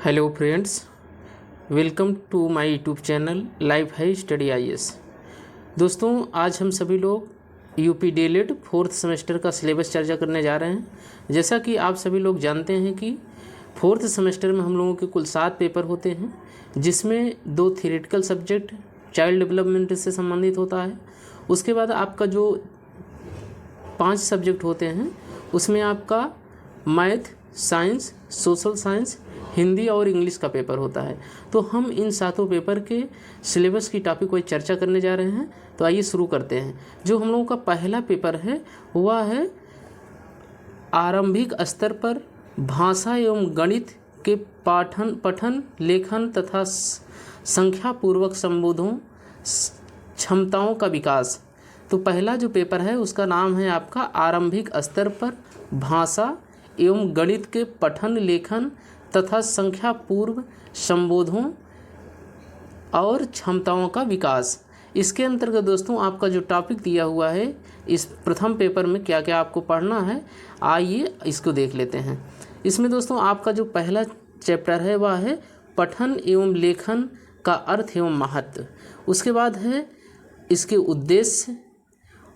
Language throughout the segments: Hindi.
Hello friends, welcome to my YouTube channel life है स्टडी आईएएस। दोस्तों, आज हम सभी लोग यूपी डीएलएड फोर्थ सेमेस्टर का सिलेबस चर्चा करने जा रहे हैं। जैसा कि आप सभी लोग जानते हैं कि फोर्थ सेमेस्टर में हम लोगों के कुल 7 पेपर होते हैं, जिसमें 2 थियोरेटिकल सब्जेक्ट चाइल्ड डेवलपमेंट से संबंधित होता है। उसके बाद आपका जो 5 सब्जेक्ट होते हैं उसमें आपका math, science, social science, Hindi और इंग्लिश का पेपर होता है। तो हम इन 7 पेपर के सिलेबस की टॉपिक को चर्चा करने जा रहे हैं। तो आइए शुरू करते हैं। जो हम लोगों का पहला पेपर है वह है आरंभिक स्तर पर भाषा एवं गणित के पठन लेखन तथा संख्यापूर्वक संबोधों क्षमताओं का विकास। तो पहला जो पेपर है उसका नाम है आपका आरंभिक स्तर पर भाषा एवं गणित के पठन लेखन तथा संख्यापूर्व संबोधों और क्षमताओं का विकास। इसके अंतर्गत दोस्तों आपका जो टॉपिक दिया हुआ है इस प्रथम पेपर में क्या क्या आपको पढ़ना है, आइए इसको देख लेते हैं। इसमें दोस्तों आपका जो पहला चैप्टर है वह है पठन एवं लेखन का अर्थ एवं महत्व। उसके बाद है इसके उद्देश्य,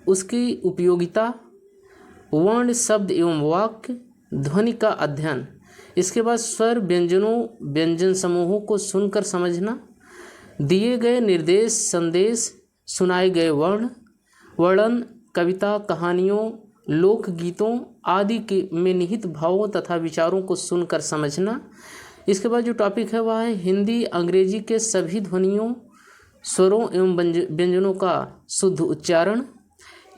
उसकी उपयोगिता, वर्ण शब्द एवं वाक्य, ध्वनि का अध्ययन। इसके बाद स्वर व्यंजन समूहों को सुनकर समझना, दिए गए निर्देश संदेश, सुनाए गए वर्णन, कविता कहानियों लोकगीतों आदि के में निहित भावों तथा विचारों को सुनकर समझना। इसके बाद जो टॉपिक है वह है हिंदी अंग्रेजी के सभी ध्वनियों स्वरों एवं व्यंजनों का शुद्ध उच्चारण,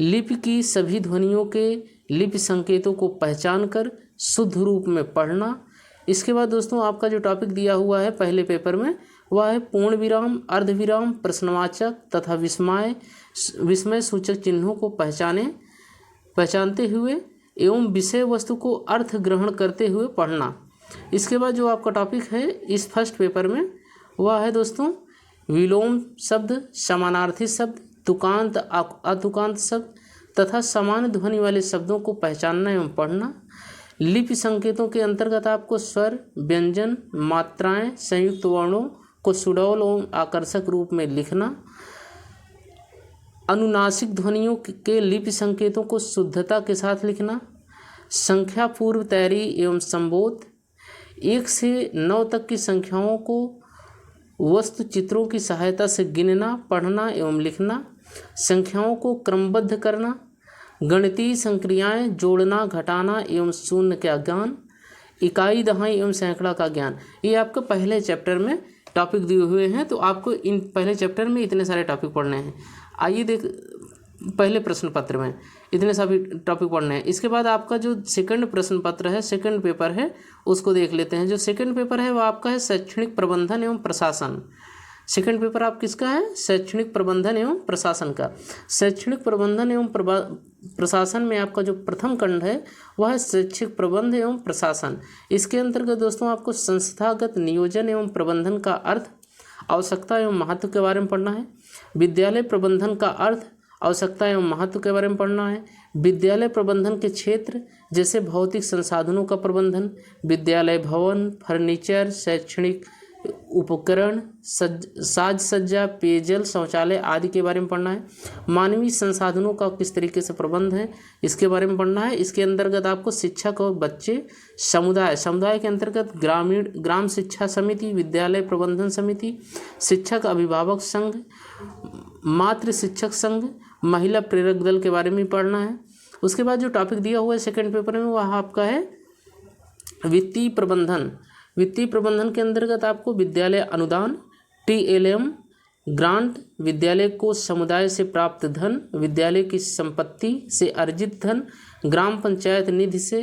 लिपि की सभी ध्वनियों के लिपि संकेतों को पहचान कर शुद्ध रूप में पढ़ना। इसके बाद दोस्तों आपका जो टॉपिक दिया हुआ है पहले पेपर में वह है पूर्ण विराम, अर्धविराम, प्रश्नवाचक तथा विस्मय सूचक चिन्हों को पहचानते हुए एवं विषय वस्तु को अर्थ ग्रहण करते हुए पढ़ना। इसके बाद जो आपका टॉपिक है इस फर्स्ट पेपर में वह है दोस्तों विलोम शब्द, समानार्थी शब्द, तुकांत अतुकांत शब्द तथा समान ध्वनि वाले शब्दों को पहचानना एवं पढ़ना। लिपि संकेतों के अंतर्गत आपको स्वर व्यंजन मात्राएं संयुक्त वर्णों को सुडौल एवं आकर्षक रूप में लिखना, अनुनासिक ध्वनियों के लिपि संकेतों को शुद्धता के साथ लिखना, संख्या पूर्व तैयारी एवं संबोध, 1 से 9 तक की संख्याओं को वस्तु चित्रों की सहायता से गिनना, पढ़ना एवं लिखना, संख्याओं को क्रमबद्ध करना, गणितीय संक्रियाएं जोड़ना घटाना एवं शून्य का ज्ञान, इकाई दहाई एवं सैकड़ा का ज्ञान। ये आपको पहले चैप्टर में टॉपिक दिए हुए हैं। तो आपको इन पहले चैप्टर में इतने सारे टॉपिक पढ़ने हैं। आइए पहले प्रश्न पत्र में इतने सभी टॉपिक पढ़ने हैं। इसके बाद आपका जो सेकंड प्रश्न पत्र है, सेकंड पेपर है, उसको देख लेते हैं। जो सेकंड पेपर है वो आपका है शैक्षणिक प्रबंधन एवं प्रशासन। सेकंड पेपर आप किसका है? शैक्षणिक प्रबंधन एवं प्रशासन का। शैक्षणिक प्रबंधन एवं प्रशासन में आपका जो प्रथम खंड है वह है शैक्षिक प्रबंध एवं प्रशासन। इसके अंतर्गत दोस्तों आपको संस्थागत नियोजन एवं प्रबंधन का अर्थ, आवश्यकता एवं महत्व के बारे में पढ़ना है। विद्यालय प्रबंधन का अर्थ, आवश्यकता एवं महत्व के बारे में पढ़ना है। विद्यालय प्रबंधन के क्षेत्र जैसे भौतिक संसाधनों का प्रबंधन, विद्यालय भवन, फर्नीचर, शैक्षणिक उपकरण, साज सज्जा, पेयजल, शौचालय आदि के बारे में पढ़ना है। मानवीय संसाधनों का किस तरीके से प्रबंध है इसके बारे में पढ़ना है। इसके अंतर्गत आपको शिक्षक और बच्चे, समुदाय के अंतर्गत ग्राम शिक्षा समिति, विद्यालय प्रबंधन समिति, शिक्षक अभिभावक संघ, मातृ शिक्षक संघ, महिला प्रेरक दल के बारे में पढ़ना है। उसके बाद जो टॉपिक दिया हुआ है सेकंड पेपर में वह आपका है वित्तीय प्रबंधन। वित्तीय प्रबंधन के अंतर्गत आपको विद्यालय अनुदान, TLM ग्रांट, विद्यालय को समुदाय से प्राप्त धन, विद्यालय की संपत्ति से अर्जित धन, ग्राम पंचायत निधि से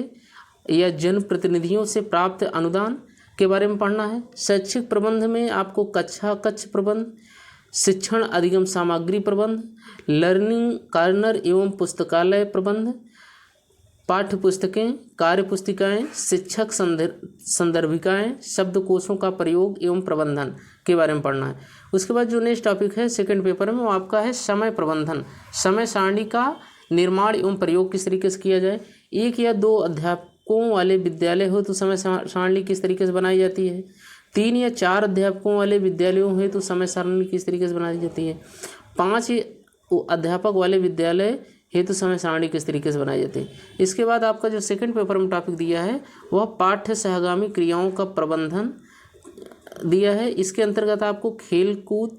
या जनप्रतिनिधियों से प्राप्त अनुदान के बारे में पढ़ना है। शैक्षिक प्रबंध में आपको कक्ष प्रबंध, शिक्षण अधिगम सामग्री प्रबंध, लर्निंग कॉर्नर एवं पुस्तकालय प्रबंध, पाठ्य पुस्तकें, कार्य पुस्तिकाएँ, शिक्षक संदर्भिकाएँ, शब्दकोशों का प्रयोग एवं प्रबंधन के बारे में पढ़ना है। उसके बाद जो नेक्स्ट टॉपिक है सेकंड पेपर में वो आपका है समय प्रबंधन। समय सारणी का निर्माण एवं प्रयोग किस तरीके से किया जाए। 1 या 2 अध्यापकों वाले विद्यालय हो तो समय सारणी किस तरीके से बनाई जाती है। 3 या 4 अध्यापकों वाले विद्यालयों हेतु समय सारणी किस तरीके से बनाई जाती है? 5 अध्यापक वाले विद्यालय हेतु समय सारणी किस तरीके से बनाई जाती है? इसके बाद आपका जो सेकंड पेपर में टॉपिक दिया है वह पाठ्य सहगामी क्रियाओं का प्रबंधन दिया है। इसके अंतर्गत आपको खेल कूद,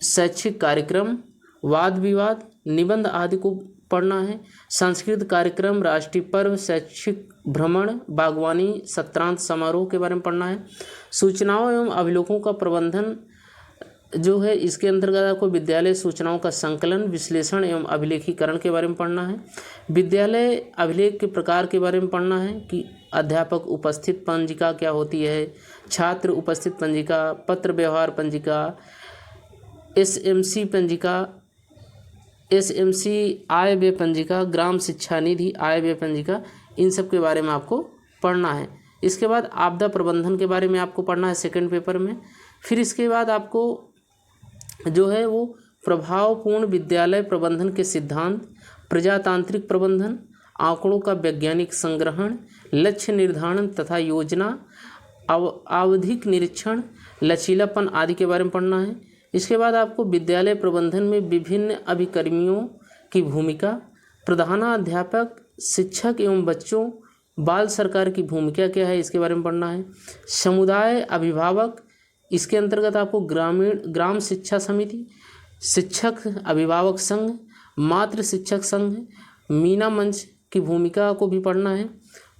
शैक्षिक कार्यक्रम, वाद विवाद, निबंध आदि को पढ़ना है। सांस्कृतिक कार्यक्रम, राष्ट्रीय पर्व, शैक्षिक भ्रमण, बागवानी, सत्रांत समारोह के बारे में पढ़ना है। सूचनाओं एवं अभिलेखों का प्रबंधन जो है इसके अंतर्गत आपको विद्यालय सूचनाओं का संकलन, विश्लेषण एवं अभिलेखीकरण के बारे में पढ़ना है। विद्यालय अभिलेख के प्रकार के बारे में पढ़ना है कि अध्यापक उपस्थित पंजिका क्या होती है, छात्र उपस्थित पंजिका, पत्र व्यवहार पंजिका, एसएमसी पंजिका, एसएमसी आय व्यय पंजिका, ग्राम शिक्षा निधि आय व्यय पंजिका, इन सब के बारे में आपको पढ़ना है। इसके बाद आपदा प्रबंधन के बारे में आपको पढ़ना है सेकंड पेपर में। फिर इसके बाद आपको जो है वो प्रभावपूर्ण विद्यालय प्रबंधन के सिद्धांत, प्रजातांत्रिक प्रबंधन, आंकड़ों का वैज्ञानिक संग्रहण, लक्ष्य निर्धारण तथा योजना, आवधिक निरीक्षण, लचीलापन आदि के बारे में पढ़ना है। इसके बाद आपको विद्यालय प्रबंधन में विभिन्न अभिकर्मियों की भूमिका, प्रधानाध्यापक, शिक्षक एवं बच्चों, बाल सरकार की भूमिका क्या है इसके बारे में पढ़ना है। समुदाय अभिभावक, इसके अंतर्गत आपको ग्राम शिक्षा समिति, शिक्षक अभिभावक संघ, मातृ शिक्षक संघ, मीना मंच की भूमिका को भी पढ़ना है।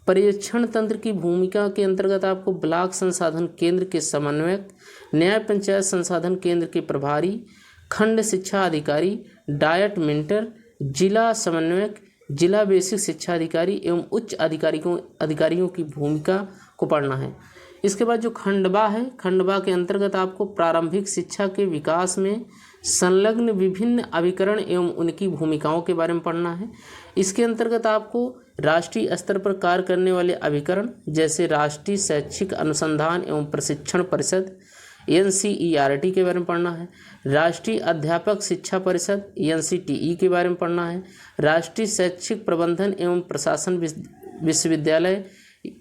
पर्यवेक्षण तंत्र की भूमिका के अंतर्गत आपको ब्लॉक संसाधन केंद्र के समन्वयक, न्याय पंचायत संसाधन केंद्र के प्रभारी, खंड शिक्षा अधिकारी, डायट मेंटर, जिला समन्वयक, जिला बेसिक शिक्षा अधिकारी एवं उच्च अधिकारियों की भूमिका को पढ़ना है। इसके बाद जो खंडवा है, खंडवा के अंतर्गत आपको प्रारंभिक शिक्षा के विकास में संलग्न विभिन्न अभिकरण एवं उनकी भूमिकाओं के बारे में पढ़ना है। इसके अंतर्गत आपको राष्ट्रीय स्तर पर कार्य करने वाले अभिकरण जैसे राष्ट्रीय शैक्षिक अनुसंधान एवं प्रशिक्षण परिषद NCERT के बारे में पढ़ना है। राष्ट्रीय अध्यापक शिक्षा परिषद NCTE के बारे में पढ़ना है। राष्ट्रीय शैक्षिक प्रबंधन एवं प्रशासन विश्वविद्यालय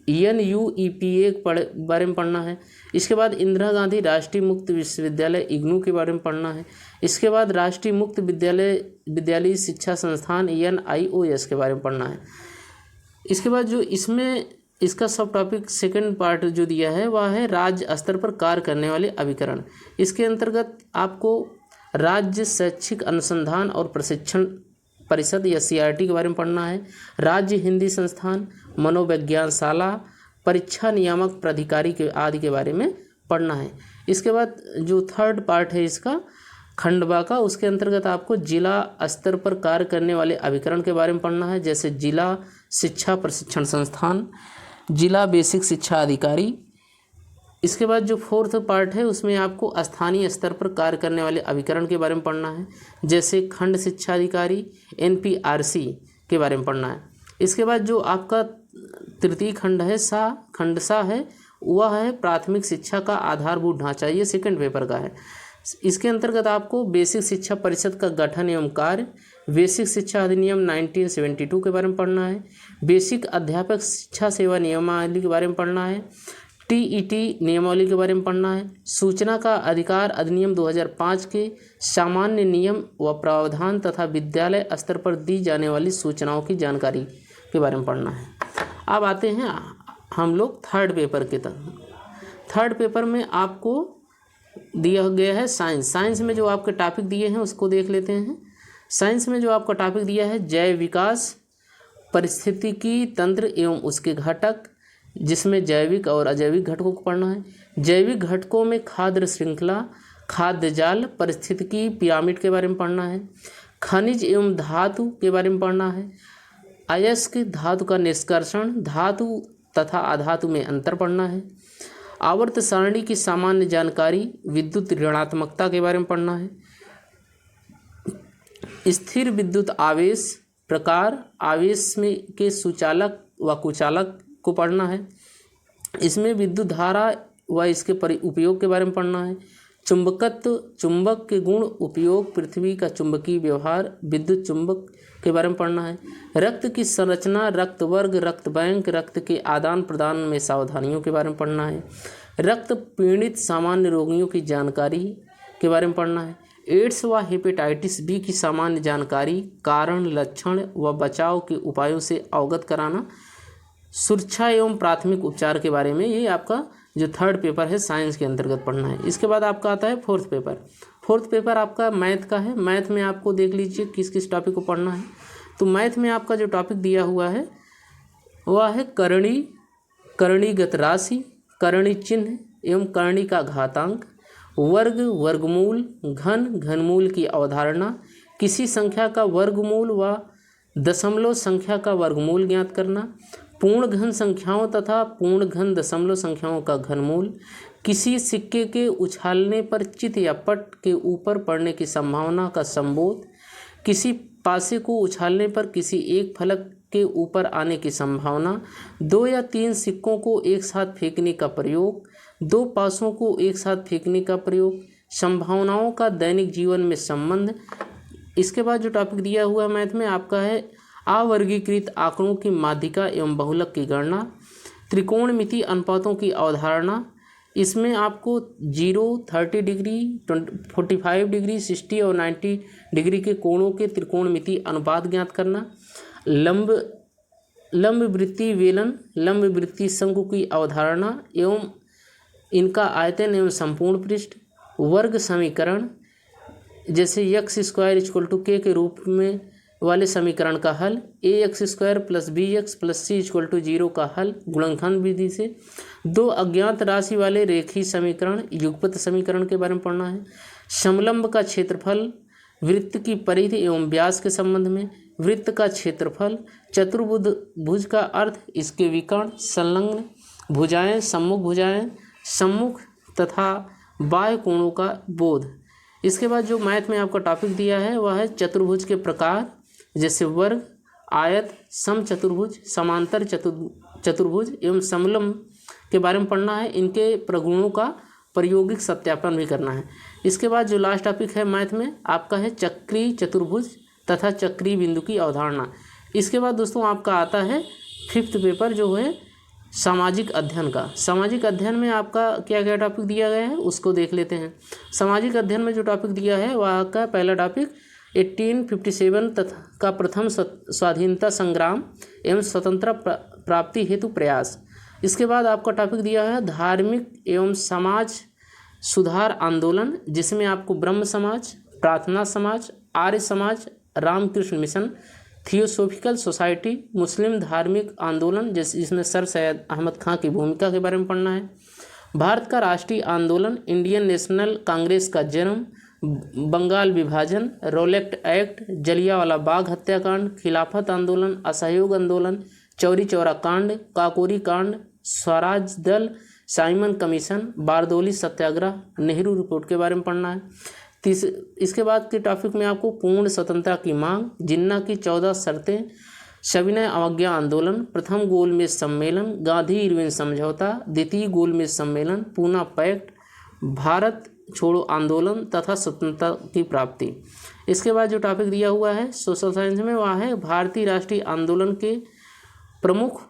NUEPA के बारे में पढ़ना है। इसके बाद इंदिरा गांधी राष्ट्रीय मुक्त विश्वविद्यालय IGNOU के बारे में पढ़ना है। इसके बाद राष्ट्रीय मुक्त विद्यालयी शिक्षा संस्थान NIOS के बारे में पढ़ना है। इसके बाद जो इसमें इसका सब टॉपिक सेकंड पार्ट जो दिया है वह है राज्य स्तर पर कार्य करने वाले अभिकरण। इसके अंतर्गत आपको राज्य शैक्षिक अनुसंधान और प्रशिक्षण परिषद या CRT के बारे में पढ़ना है। राज्य हिंदी संस्थान, मनोविज्ञानशाला, परीक्षा नियामक प्राधिकारी के आदि के बारे में पढ़ना है। इसके बाद जो थर्ड पार्ट है इसका खंडवा का, उसके अंतर्गत आपको जिला स्तर पर कार्य करने वाले अभिकरण के बारे में पढ़ना है जैसे जिला शिक्षा प्रशिक्षण संस्थान, जिला बेसिक शिक्षा अधिकारी। इसके बाद जो फोर्थ पार्ट है उसमें आपको स्थानीय स्तर पर कार्य करने वाले अभिकरण के बारे में पढ़ना है जैसे खंड शिक्षा अधिकारी NPRC के बारे में पढ़ना है। इसके बाद जो आपका तृतीय खंड सा है वह है प्राथमिक शिक्षा का आधारभूत ढांचा, ये सेकंड पेपर का है। इसके अंतर्गत आपको बेसिक शिक्षा परिषद का गठन एवं कार्य, बेसिक शिक्षा अधिनियम 1972 के बारे में पढ़ना है, बेसिक अध्यापक शिक्षा सेवा नियमावली के बारे में पढ़ना है, TET नियमावली के बारे में पढ़ना है, सूचना का अधिकार अधिनियम 2005 के सामान्य नियम व प्रावधान तथा विद्यालय स्तर पर दी जाने वाली सूचनाओं की जानकारी के बारे में पढ़ना है। अब आते हैं हम लोग थर्ड पेपर के तक। थर्ड पेपर में आपको दिया गया है साइंस में जो आपके टॉपिक दिए हैं उसको देख लेते हैं। साइंस में जो आपका टॉपिक दिया है जैव विकास, पारिस्थितिकी तंत्र एवं उसके घटक, जिसमें जैविक और अजैविक घटकों को पढ़ना है। जैविक घटकों में खाद्य श्रृंखला, खाद्य जाल, पारिस्थितिकी पिरामिड के बारे में पढ़ना है। खनिज एवं धातु के बारे में पढ़ना है। अयस्क धातु का निष्कर्षण, धातु तथा अधातु में अंतर पढ़ना है। आवर्त सारणी की सामान्य जानकारी, विद्युत ऋणात्मकता के बारे में पढ़ना है। स्थिर विद्युत आवेश प्रकार, आवेश में के सुचालक व कुचालक को पढ़ना है। इसमें विद्युत धारा व इसके उपयोग के बारे में पढ़ना है। चुंबकत्व, चुंबक के गुण, उपयोग, पृथ्वी का चुंबकीय व्यवहार, विद्युत चुंबक के बारे में पढ़ना है। रक्त की संरचना, रक्त वर्ग, रक्त बैंक, रक्त के आदान प्रदान में सावधानियों के बारे में पढ़ना है। रक्त पीड़ित सामान्य रोगियों की जानकारी के बारे में पढ़ना है। एड्स व हेपेटाइटिस बी की सामान्य जानकारी, कारण, लक्षण व बचाव के उपायों से अवगत कराना। सुरक्षा एवं प्राथमिक उपचार के बारे में, ये आपका जो थर्ड पेपर है साइंस के अंतर्गत पढ़ना है। इसके बाद आपका आता है फोर्थ पेपर। फोर्थ पेपर आपका मैथ का है। मैथ में आपको देख लीजिए किस किस टॉपिक को पढ़ना है। तो मैथ में आपका जो टॉपिक दिया हुआ है वह है करणी, करणीगत राशि, करणी चिन्ह एवं करणी का घातांक, वर्ग, वर्गमूल, घन, घनमूल की अवधारणा, किसी संख्या का वर्गमूल व दशमलव संख्या का वर्गमूल ज्ञात करना, पूर्ण घन संख्याओं तथा पूर्ण घन दशमलव संख्याओं का घनमूल, किसी सिक्के के उछालने पर चित या पट के ऊपर पड़ने की संभावना का संबोध, किसी पासे को उछालने पर किसी एक फलक के ऊपर आने की संभावना, 2 या 3 सिक्कों को एक साथ फेंकने का प्रयोग, 2 पासों को एक साथ फेंकने का प्रयोग, संभावनाओं का दैनिक जीवन में संबंध। इसके बाद जो टॉपिक दिया हुआ है मैथ में आपका है अवर्गीकृत आंकड़ों की माध्यिका एवं बहुलक की गणना, त्रिकोणमिति अनुपातों की अवधारणा। इसमें आपको 0, 30 डिग्री, 45 डिग्री, 60 और 90 डिग्री के कोणों के त्रिकोणमिति अनुपात ज्ञात करना, लंब वृत्तीय वेलन, लंब वृत्तीय शंकु की अवधारणा एवं इनका आयतन एवं संपूर्ण पृष्ठ, वर्ग समीकरण जैसे x² k के रूप में वाले समीकरण का हल, ax² + bx + c = 0 का हल गुणनखंड विधि से, 2 अज्ञात राशि वाले रेखीय समीकरण, युगपत समीकरण के बारे में पढ़ना है। समलंब का क्षेत्रफल, वृत्त की परिधि एवं व्यास के संबंध में, वृत्त का क्षेत्रफल, चतुर्भुज का अर्थ, इसके विकर्ण, संलग्न भुजाएं, सम्मुख तथा बाह्य कोणों का बोध। इसके बाद जो मैथ में आपका टॉपिक दिया है वह है चतुर्भुज के प्रकार, जैसे वर्ग, आयत, समचतुर्भुज, समांतर चतुर्भुज एवं समलंब के बारे में पढ़ना है। इनके प्रगुणों का प्रायोगिक सत्यापन भी करना है। इसके बाद जो लास्ट टॉपिक है मैथ में आपका है चक्रीय चतुर्भुज तथा चक्रीय बिंदु की अवधारणा। इसके बाद दोस्तों आपका आता है फिफ्थ पेपर जो है सामाजिक अध्ययन का। सामाजिक अध्ययन में आपका क्या क्या टॉपिक दिया गया है उसको देख लेते हैं। सामाजिक अध्ययन में जो टॉपिक दिया है वह का पहला टॉपिक 1857 तथा का प्रथम स्वाधीनता संग्राम एवं स्वतंत्रता प्राप्ति हेतु प्रयास। इसके बाद आपका टॉपिक दिया है धार्मिक एवं समाज सुधार आंदोलन, जिसमें आपको ब्रह्म समाज, प्रार्थना समाज, Arya Samaj, Ramakrishna mission, theosophical society, मुस्लिम धार्मिक आंदोलन जिसमें सर सैयद अहमद खां की भूमिका के बारे में पढ़ना है। भारत का राष्ट्रीय आंदोलन, इंडियन नेशनल कांग्रेस का जन्म, बंगाल विभाजन, रोलेक्ट एक्ट, जलियांवाला बाग हत्याकांड, खिलाफत आंदोलन, असहयोग आंदोलन, चौरी चौरा कांड, काकोरी कांड, स्वराज दल, Simon commission, Bardoli Satyagraha, Nehru report के बारे में पढ़ना है। इसके बाद के टॉपिक में आपको पूर्ण स्वतंत्रता की मांग, जिन्ना की 14 शर्तें, सविनय अवज्ञा आंदोलन, प्रथम गोलमेज सम्मेलन, गांधी इरविन समझौता, द्वितीय गोलमेज सम्मेलन, पूना पैक्ट, भारत छोड़ो आंदोलन तथा स्वतंत्रता की प्राप्ति। इसके बाद जो टॉपिक दिया हुआ है सोशल साइंस में वह है भारतीय राष्ट्रीय आंदोलन के प्रमुख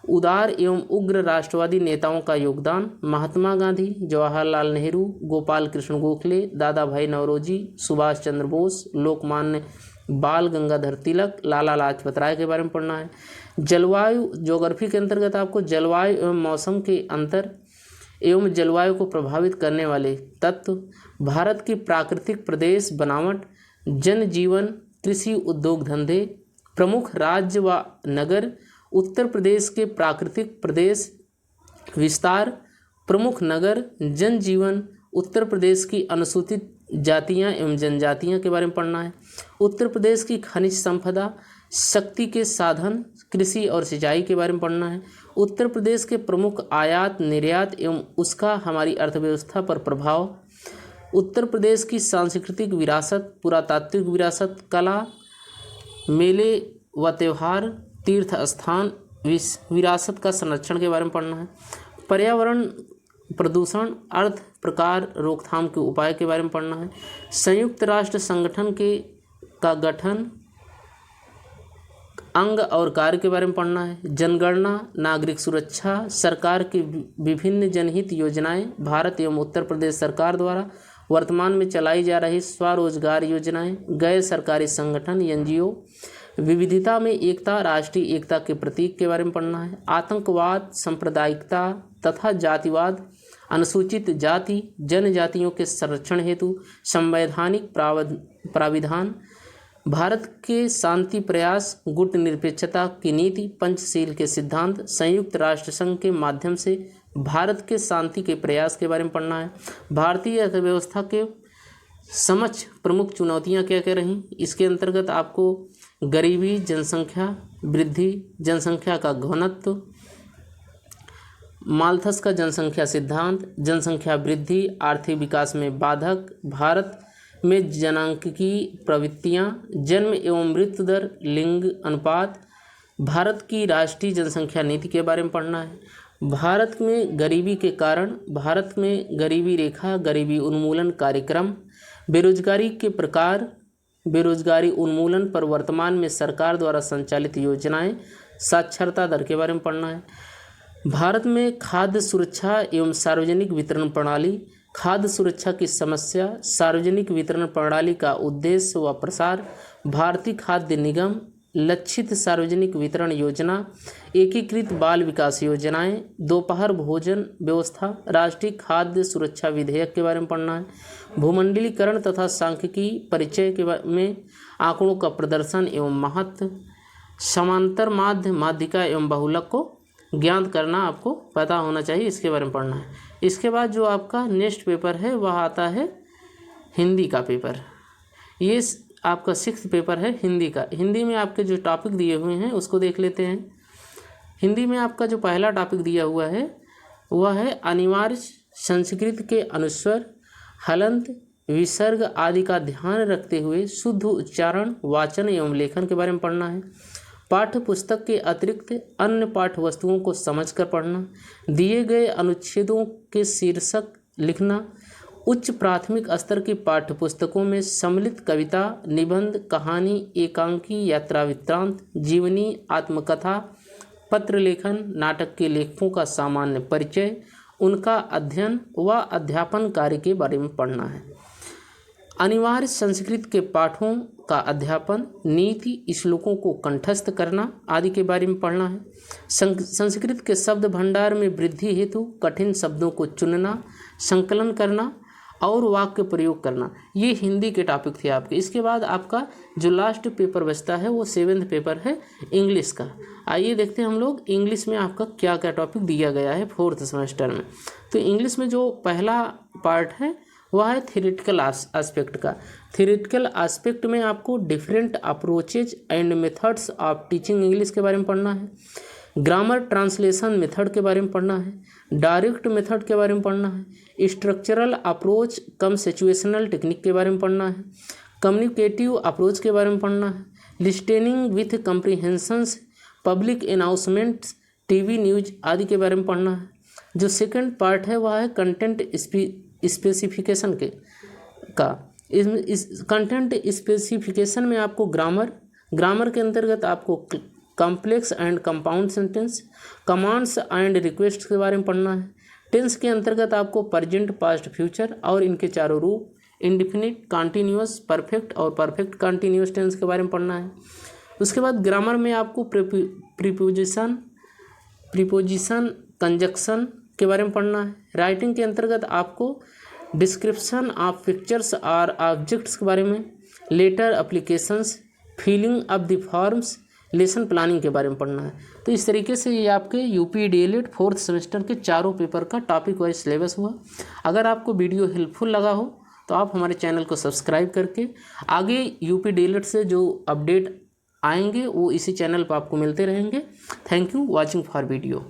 उदार एवं उग्र राष्ट्रवादी नेताओं का योगदान, महात्मा गांधी, जवाहरलाल नेहरू, गोपाल कृष्ण गोखले, दादा भाई नौरोजी, सुभाष चंद्र बोस, लोकमान्य बाल गंगाधर तिलक, लाला लाजपत राय के बारे में पढ़ना है। जलवायु ज्योग्राफी के अंतर्गत आपको जलवायु एवं मौसम के अंतर एवं जलवायु को प्रभावित करने वाले तत्व, भारत की प्राकृतिक प्रदेश बनावट, जनजीवन, कृषि उद्योग धंधे, प्रमुख राज्य व नगर, उत्तर प्रदेश के प्राकृतिक प्रदेश विस्तार, प्रमुख नगर, जनजीवन, उत्तर प्रदेश की अनुसूचित जातियां एवं जनजातियां के बारे में पढ़ना है। उत्तर प्रदेश की खनिज संपदा, शक्ति के साधन, कृषि और सिंचाई के बारे में पढ़ना है। उत्तर प्रदेश के प्रमुख आयात निर्यात एवं उसका हमारी अर्थव्यवस्था पर प्रभाव, उत्तर प्रदेश की सांस्कृतिक विरासत, पुरातात्विक विरासत, कला, मेले व त्यौहार, तीर्थ स्थान, विरासत का संरक्षण के बारे में पढ़ना है। पर्यावरण प्रदूषण, अर्थ प्रकार, रोकथाम के उपाय के बारे में पढ़ना है। संयुक्त राष्ट्र संगठन का गठन, अंग और कार्य के बारे में पढ़ना है। जनगणना, नागरिक सुरक्षा, सरकार की विभिन्न जनहित योजनाएं, भारत एवं उत्तर प्रदेश सरकार द्वारा वर्तमान में चलाई जा रही स्वरोजगार योजनाएं, गैर सरकारी संगठन NGO, विविधता में एकता, राष्ट्रीय एकता के प्रतीक के बारे में पढ़ना है। आतंकवाद, सांप्रदायिकता तथा जातिवाद, अनुसूचित जाति जनजातियों के संरक्षण हेतु संवैधानिक प्राविधान, भारत के शांति प्रयास, गुट निरपेक्षता की नीति, पंचशील के सिद्धांत, संयुक्त राष्ट्र संघ के माध्यम से भारत के शांति के प्रयास के बारे में पढ़ना है। भारतीय अर्थव्यवस्था के समक्ष प्रमुख चुनौतियां क्या क्या रहीं, इसके अंतर्गत आपको गरीबी, जनसंख्या वृद्धि, जनसंख्या का घनत्व, माल्थस का जनसंख्या सिद्धांत, जनसंख्या वृद्धि, आर्थिक विकास में बाधक, भारत में जनांकीय प्रवृत्तियाँ, जन्म एवं मृत्यु दर, लिंग अनुपात, भारत की राष्ट्रीय जनसंख्या नीति के बारे में पढ़ना है। भारत में गरीबी के कारण, भारत में गरीबी रेखा, गरीबी उन्मूलन कार्यक्रम, बेरोजगारी के प्रकार, बेरोजगारी उन्मूलन पर वर्तमान में सरकार द्वारा संचालित योजनाएं, साक्षरता दर के बारे में पढ़ना है। भारत में खाद्य सुरक्षा एवं सार्वजनिक वितरण प्रणाली, खाद्य सुरक्षा की समस्या, सार्वजनिक वितरण प्रणाली का उद्देश्य व प्रसार, भारतीय खाद्य निगम, लक्षित सार्वजनिक वितरण योजना, एकीकृत बाल विकास योजनाएं, दोपहर भोजन व्यवस्था, राष्ट्रीय खाद्य सुरक्षा विधेयक के बारे में पढ़ना है। भूमंडलीकरण तथा सांख्यिकी परिचय के में आंकड़ों का प्रदर्शन एवं महत्व, समांतर माध्य, माध्यिका एवं बहुलक को ज्ञात करना आपको पता होना चाहिए, इसके बारे में पढ़ना है। इसके बाद जो आपका नेक्स्ट पेपर है वह आता है हिंदी का पेपर। ये आपका 6th पेपर है हिंदी का। हिंदी में आपके जो टॉपिक दिए हुए हैं उसको देख लेते हैं। हिंदी में आपका जो पहला टॉपिक दिया हुआ है वह है अनिवार्य संस्कृत के अनुस्वर, हलंत, विसर्ग आदि का ध्यान रखते हुए शुद्ध उच्चारण, वाचन एवं लेखन के बारे में पढ़ना है। पाठ्य पुस्तक के अतिरिक्त अन्य पाठ्य वस्तुओं को समझकर पढ़ना, दिए गए अनुच्छेदों के शीर्षक लिखना, उच्च प्राथमिक स्तर की पाठ्य पुस्तकों में सम्मिलित कविता, निबंध, कहानी, एकांकी, यात्रा वृत्तांत, जीवनी, आत्मकथा, पत्र लेखन, नाटक के लेखकों का सामान्य परिचय, उनका अध्ययन व अध्यापन कार्य के बारे में पढ़ना है। अनिवार्य संस्कृत के पाठों का अध्यापन, नीति, श्लोकों को कंठस्थ करना आदि के बारे में पढ़ना है। संस्कृत के शब्द भंडार में वृद्धि हेतु कठिन शब्दों को चुनना, संकलन करना और वाक्य प्रयोग करना, ये हिंदी के टॉपिक थे आपके। इसके बाद आपका जो लास्ट पेपर बचता है वो 7th पेपर है इंग्लिश का। आइए देखते हैं हम लोग इंग्लिश में आपका क्या क्या टॉपिक दिया गया है 4th सेमेस्टर में। तो इंग्लिश में जो पहला पार्ट है वह है थ्योरेटिकल एस्पेक्ट का। थ्योरेटिकल एस्पेक्ट में आपको different approaches and methods of teaching English के बारे में पढ़ना है। ग्रामर ट्रांसलेशन मेथड के बारे में पढ़ना है। डायरेक्ट मेथड के बारे में पढ़ना है। स्ट्रक्चरल अप्रोच कम सिचुएशनल टेक्निक के बारे में पढ़ना है। कम्युनिकेटिव अप्रोच के बारे में पढ़ना है। Listening with comprehensions, public announcements, TV news आदि के बारे में पढ़ना है। जो सेकंड पार्ट है वह है कंटेंट स्पेसिफिकेशन इस कंटेंट स्पेसिफिकेशन में आपको ग्रामर के अंतर्गत आपको complex and compound sentence, commands and request के बारे में पढ़ना है। टेंस के अंतर्गत आपको प्रेजेंट, पास्ट, फ्यूचर और इनके चारों रूप, इंडिफिनिट, कॉन्टिन्यूअस, परफेक्ट और परफेक्ट कॉन्टिन्यूअस टेंस के बारे में पढ़ना है। उसके बाद ग्रामर में आपको प्रीपोजिशन, कंजक्शन के बारे में पढ़ना है। राइटिंग के अंतर्गत आपको डिस्क्रिप्शन ऑफ पिक्चर्स और ऑब्जेक्ट्स के बारे में, letter, applications, filling of the forms, lesson planning के बारे में पढ़ना है। तो इस तरीके से ये आपके यूपी डीएलएड 4th सेमेस्टर के चारों पेपर का टॉपिक वाइज सिलेबस हुआ। अगर आपको वीडियो हेल्पफुल लगा हो तो आप हमारे चैनल को सब्सक्राइब करके आगे यूपी डीएलएड से जो अपडेट आएंगे वो इसी चैनल पर आपको मिलते रहेंगे। Thank you watching for video.